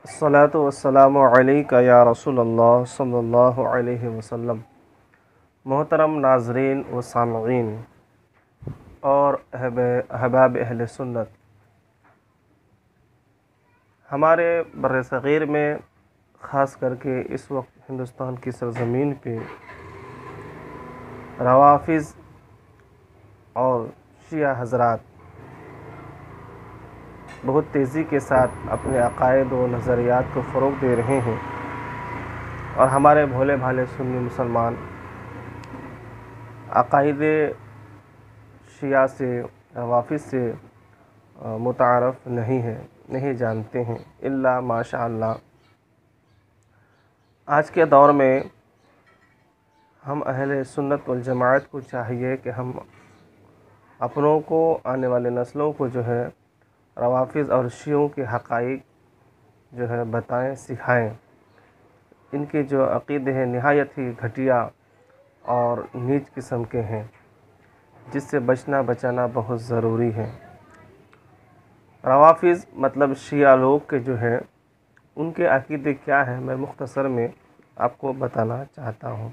अस्सलातु वस्सलामु अलैका या रसूलल्लाह सल्लल्लाहु अलैहि वसल्लम। मोहतरम नाज़रीन व सामईन और अहबाब अहले सुन्नत, हमारे बर्र-ए-सग़ीर में ख़ास करके इस वक्त हिंदुस्तान की सरज़मीन पे रवाफ़िज़ और शिया हज़रात बहुत तेज़ी के साथ अपने अक़ायद व नज़रियात को फ़रोग़ दे रहे हैं और हमारे भोले भाले सुन्नी मुसलमान अक़ायद शिया से रवाफ़िज़ से मुतारफ़ नहीं है, नहीं जानते हैं इल्ला माशाअल्लाह। आज के दौर में हम अहले सुन्नत वल जमाअत को चाहिए कि हम अपनों को, आने वाले नस्लों को जो है रवाफ़िज़ और शियों के हक़ाइक़ जो है बताएं, सिखाएं। इनके जो अक़ीदे हैं निहायत ही घटिया और नीच किस्म के हैं, जिससे बचना बचाना बहुत ज़रूरी है। रवाफ़िज़ मतलब शिया लोग के जो हैं उनके अक़ीदे क्या है, मैं मुख्तसर में आपको बताना चाहता हूँ।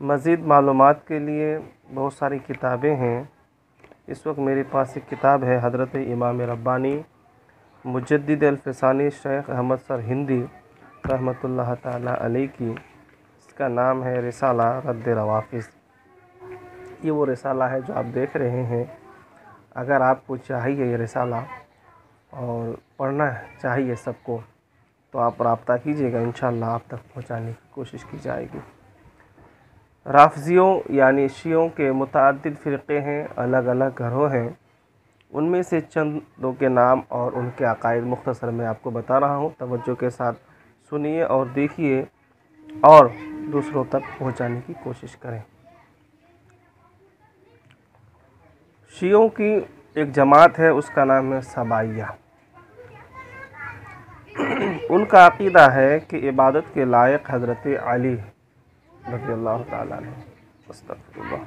मज़ीद मालूमात के लिए बहुत सारी किताबें हैं। इस वक्त मेरे पास एक किताब है हज़रत इमाम रब्बानी मुजद्दिद अल-फ़सानी शेख अहमद सर हिंदी रहमतुल्लाह ताला अलैह की। इसका नाम है रिसाला रद्द रवाफ़िज़। ये वो रिसाला है जो आप देख रहे हैं। अगर आपको चाहिए ये रिसाला और पढ़ना चाहिए सबको, तो आप रब्ता कीजिएगा, इंशाअल्लाह आप तक पहुँचाने की कोशिश की जाएगी। राफ़िज़ियों यानी शियों के मुतअद्दिद फ़िरक़े हैं, अलग अलग घरों हैं। उनमें से चंदों के नाम और उनके अक़ायद मुख्तसर में आपको बता रहा हूँ। तवज्जो के साथ सुनिए और देखिए और दूसरों तक पहुँचाने की कोशिश करें। शियों की एक जमात है, उसका नाम है सबाइया। उनका अक़ीदा है कि इबादत के लायक हज़रत अली रज़ियल्लाहु ताला अन्हु। अस्तग़फ़िरुल्लाह।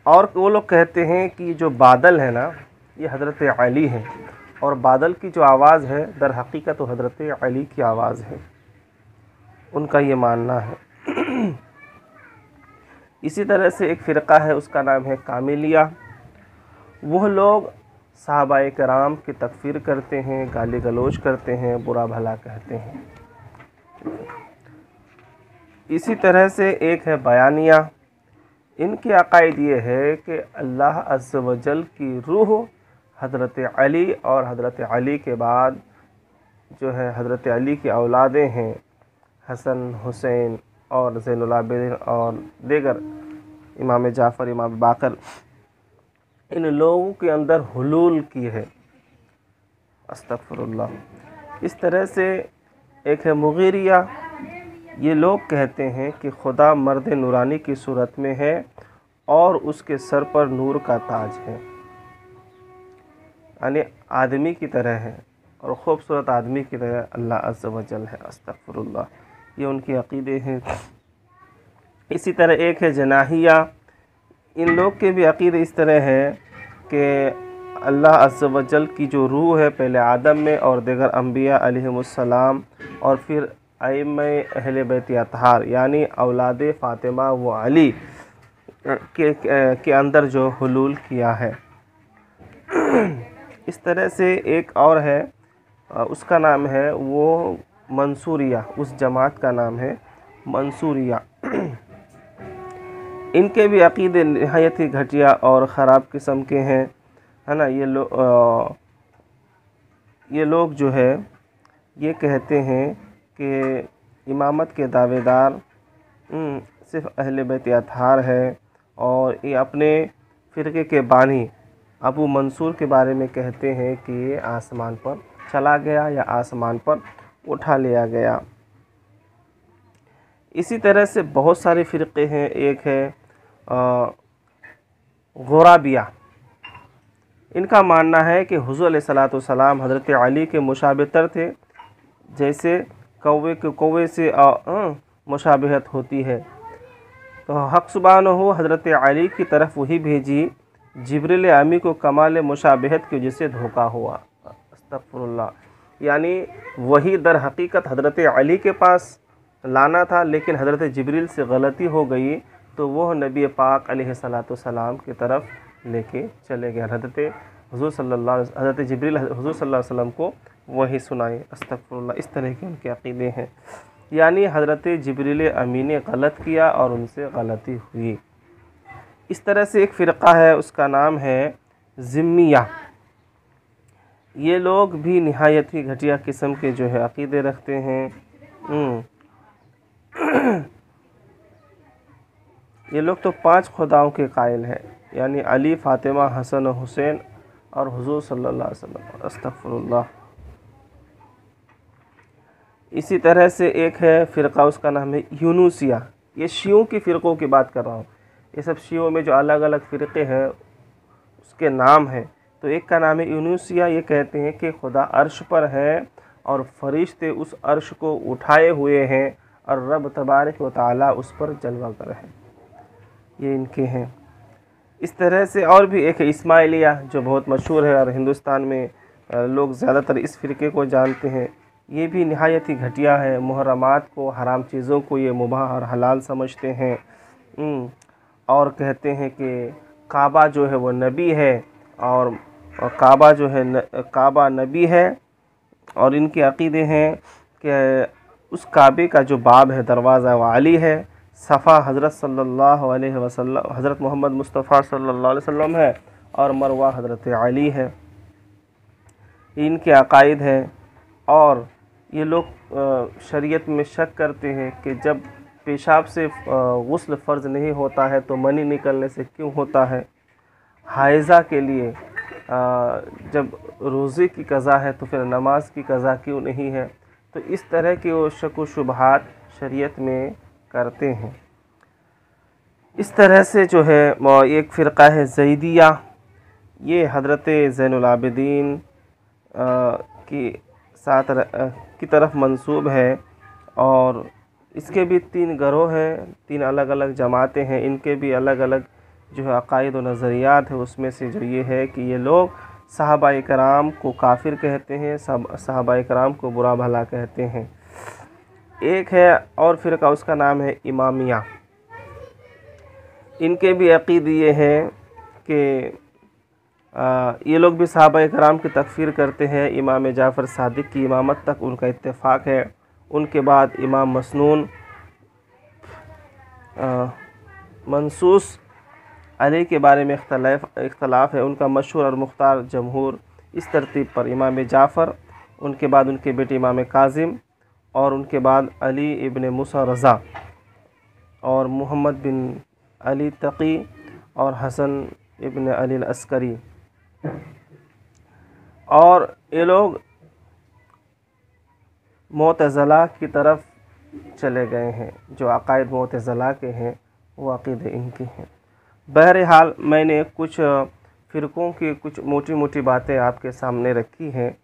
और वो लोग कहते हैं कि जो बादल है ना, ये हज़रत अली है और बादल की जो आवाज़ है दर हकीकत तो हज़रत अली की आवाज़ है। उनका ये मानना है। इसी तरह से एक फ़िरक़ा है, उसका नाम है कामिलिया। वह लोग सहाबाए कराम की तकफ़ीर करते हैं, गाली गलौज करते हैं, बुरा भला कहते हैं। इसी तरह से एक है बयानिया। इनके अक़ायद ये है कि अल्लाह अज़्ज़ व जल की रूह हज़रत अली और हज़रत अली के बाद जो है हज़रत अली की औलादें हैं, हसन, हुसैन और ज़ैनुल आबिदीन और दीगर इमाम जाफ़र, इमाम बाक़र, इन लोगों के अंदर हुलूल की है। अस्तग़फ़िरुल्लाह। इस तरह से एक है मुग़ीरिया। ये लोग कहते हैं कि खुदा मर्द नूरानी की सूरत में है और उसके सर पर नूर का ताज है, यानी आदमी की तरह है और ख़ूबसूरत आदमी की तरह अल्लाह अज़्ज़ व जल है। अस्तग़फ़िरुल्लाह। ये उनके अक़ीदे हैं। इसी तरह एक है जनाहिया। इन लोग के भी अक़ीदे इस तरह है कि अल्लाह अज़्ज़ व जल की जो रूह है पहले आदम में और दीगर अम्बिया अलैहिमुस्सलाम और फिर अइम्मा अहले बैत अतहार यानी औलाद फ़ातिमा व अली के अंदर जो हुलूल किया है। इस तरह से एक और है, उसका नाम है वो मंसूरिया। उस जमात का नाम है मंसूरिया। इनके भी अक़ीदे निहायत ही घटिया और ख़राब किस्म के हैं, है ना। ये लोग जो है ये कहते हैं कि इमामत के दावेदार सिर्फ़ अहले बैत अतहार है और ये अपने फ़िरक़े के बानी अबू मंसूर के बारे में कहते हैं कि ये आसमान पर चला गया या आसमान पर उठा लिया गया। इसी तरह से बहुत सारे फ़िरक़े हैं। एक है ग़ुराबिया। इनका मानना है कि हुज़ूर अलैहिस्सलातु वस्सलाम हज़रत अली के मुशाबिहतर थे, जैसे कौवे से मुशाबिहत होती है। तो हक़ सुब्हानहू हज़रत अली की तरफ वही भेजी जिब्रील अमी को कमाल मुशाबिहत की वजह से धोखा हुआ। अस्तग़फिरुल्लाह। यानी वही दर हकीकत हज़रत अली के पास लाना था, लेकिन हज़रत जिब्रील से गलती हो गई तो वह नबी पाक अलैहिस्सलाम की तरफ लेके चले गए। हज़रत जिब्रील हुज़ूर सल्लल्लाहु अलैहि वसल्लम को वही सुनाए। अस्तग़फिरुल्लाह। इस तरह के उनके अक़ीदे हैं। यानी हज़रत जिब्रील अमीन ने गलत किया और उनसे गलती हुई। इस तरह से एक फ़िरक़ा है, उसका नाम है ज़िम्मिया। ये लोग भी निहायत ही घटिया किस्म के जो है अक़ीदे रखते हैं। ये लोग तो 5 खुदाओं के कायल हैं, यानी अली, फ़ातिमा, हसन और हुसैन और हुज़ूर सल्लल्लाहु अलैहि वसल्लम। अस्तग़फिरुल्लाह। इसी तरह से एक है फ़िरक़ा, उसका नाम है यूनुसिया। ये शियों की फ़िरक़ों की बात कर रहा हूँ। ये सब शियों में जो अलग अलग फ़िरक़े हैं उसके नाम हैं। तो एक का नाम है यूनुसिया। ये कहते हैं कि खुदा अर्श पर है और फ़रिश्ते उस अर्श को उठाए हुए हैं और रब तबारक व तआला उस पर जलवा कर है। ये इनके हैं। इस तरह से और भी एक है इस्माइलिया, जो बहुत मशहूर है और हिंदुस्तान में लोग ज़्यादातर इस फ़िरक़े को जानते हैं। ये भी निहायत ही घटिया है। मुहर्रमात को, हराम चीज़ों को ये मुबाह और हलाल समझते हैं। और कहते हैं कि काबा जो है वो नबी है और काबा जो है काबा नबी है। और इनके अक़ीदे हैं कि उस काबे का जो बाब है, दरवाज़ा, वो अली है। सफ़ा हज़रत सल्लल्लाहु अलैहि वसल्लम, हज़रत मोहम्मद मुस्तफ़ा सल्लल्लाहु अलैहि वसल्लम है और मरवा हज़रत अली है। इनके अक़ाइद है। और ये लोग शरीयत में शक करते हैं कि जब पेशाब से गुस्ल फ़र्ज़ नहीं होता है तो मनी निकलने से क्यों होता है। हाइज़ा के लिए जब रोज़े की क़ज़ा है तो फिर नमाज की क़ज़ा क्यों नहीं है। तो इस तरह के वो शक व शुबहात शरीयत में करते हैं। इस तरह से जो है एक फ़िरक़ा है ज़ैदिया। ये हज़रत ज़ैनुल आबिदीन की तरफ मंसूब है और इसके भी 3 गिरोह हैं, 3 अलग अलग जमातें हैं। इनके भी अलग अलग जो है अक़ाइद व नज़रियात है। उसमें से जो ये है कि ये लोग सहाबाए कराम को काफिर कहते हैं, सहाबाए कराम को बुरा भला कहते हैं। एक है और फ़िरक़ा, उसका नाम है इमामिया। इनके भी अक़ीदे ये हैं कि ये लोग भी सहाबाए कराम की तकफ़ीर करते हैं। इमाम जाफ़र सादिक़ की इमामत तक उनका इत्तेफ़ाक है। उनके बाद इमाम मसनून, मंसूस अली के बारे में इख्तलाफ है। उनका मशहूर और मुख्तार जमहूर इस तरतीब पर इमाम जाफ़र, उनके बाद उनके बेटे इमाम काज़िम और उनके बाद अली इब्न मूसा रज़ा और मोहम्मद बिन अली तक़ी और हसन इब्न अली अस्करी। और ये लोग मुअतज़िला की तरफ चले गए हैं। जो अक़ाइद मुअतज़िला के हैं वो अक़ीदे इनके हैं। बहरहाल मैंने कुछ फ़िरक़ों की कुछ मोटी मोटी बातें आपके सामने रखी हैं।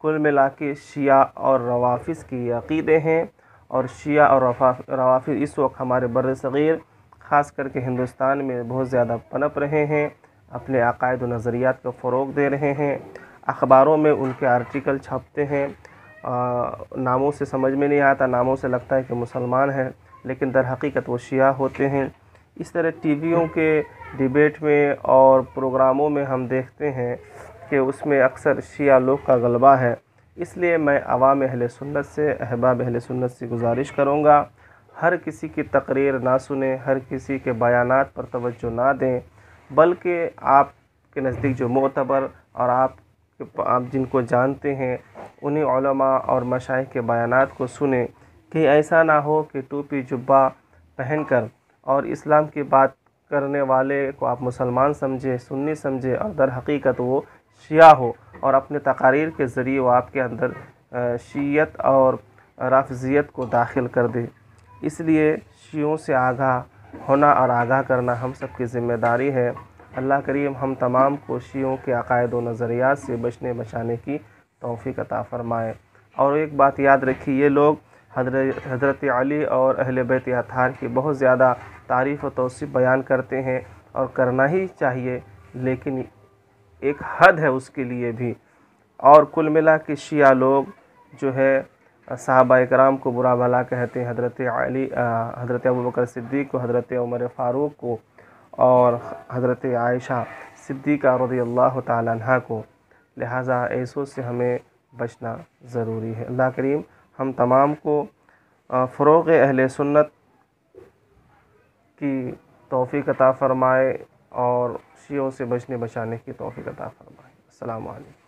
कुल मिला के शिया और रवाफ़िज़ की अक़ीदे हैं। और शिया और रवाफ़िज़ इस वक्त हमारे बर्र सग़ीर ख़ास करके हिंदुस्तान में बहुत ज़्यादा पनप रहे हैं, अपने अक़ाइद व नज़रियात को फ़रोग़ दे रहे हैं। अखबारों में उनके आर्टिकल छपते हैं। नामों से समझ में नहीं आता, नामों से लगता है कि मुसलमान हैं, लेकिन दर हकीकत वो शिया होते हैं। इस तरह टीवियों के डिबेट में और प्रोग्रामों में हम देखते हैं कि उसमें अक्सर शिया लोग का गलबा है। इसलिए मैं अवाम अहले सुन्नत से, अहबाब अहले सुन्नत से गुजारिश करूँगा, हर किसी की तकरीर ना सुने, हर किसी के बयानात पर तवज्जो ना दें, बल्कि आपके नज़दीक जो मोतबर और आप जिनको जानते हैं उन्हीं उलमा और मशाइख के बयानात को सुने। कि ऐसा ना हो कि टोपी जुब्बा पहनकर और इस्लाम की बात करने वाले को आप मुसलमान समझे, सुन्नी समझे और दर हकीकत वो शिया हो और अपने तकारीर के ज़रिए वो आपके अंदर शियत और राफ़िज़ियत को दाखिल कर दे। इसलिए शियों से आगाह होना और आगाह करना हम सब की ज़िम्मेदारी है। अल्लाह करीम हम तमाम को शियों के अक़ाइद व नज़रियात से बचने बचाने की तौफ़ीक़ अता फ़रमाए। और एक बात याद रखिए, ये लोग हज़रत अली और अहले बैत अत्हार की बहुत ज़्यादा तारीफ़ व तौसीफ़ बयान करते हैं और करना ही चाहिए, लेकिन एक हद है उसके लिए भी। और कुल मिला के शिया लोग जो है सहाबा इकराम को बुरा भला कहते हैं, हज़रत अली, हज़रत अबू बकर सिद्दीक़ को, हज़रत उमर फ़ारूक को और हज़रत आयशा सिद्दीक़ा रज़ियल्लाहु ताला अन्हा को। लिहाजा ऐसों से हमें बचना ज़रूरी है। अल्लाह करीम हम तमाम को फ़रोग़ अहले सुन्नत की तौफ़ीक़ अता फ़रमाए और शियों से बचने बचाने की तौफ़ीक़ अता फ़रमाए। अस्सलामु अलैकुम।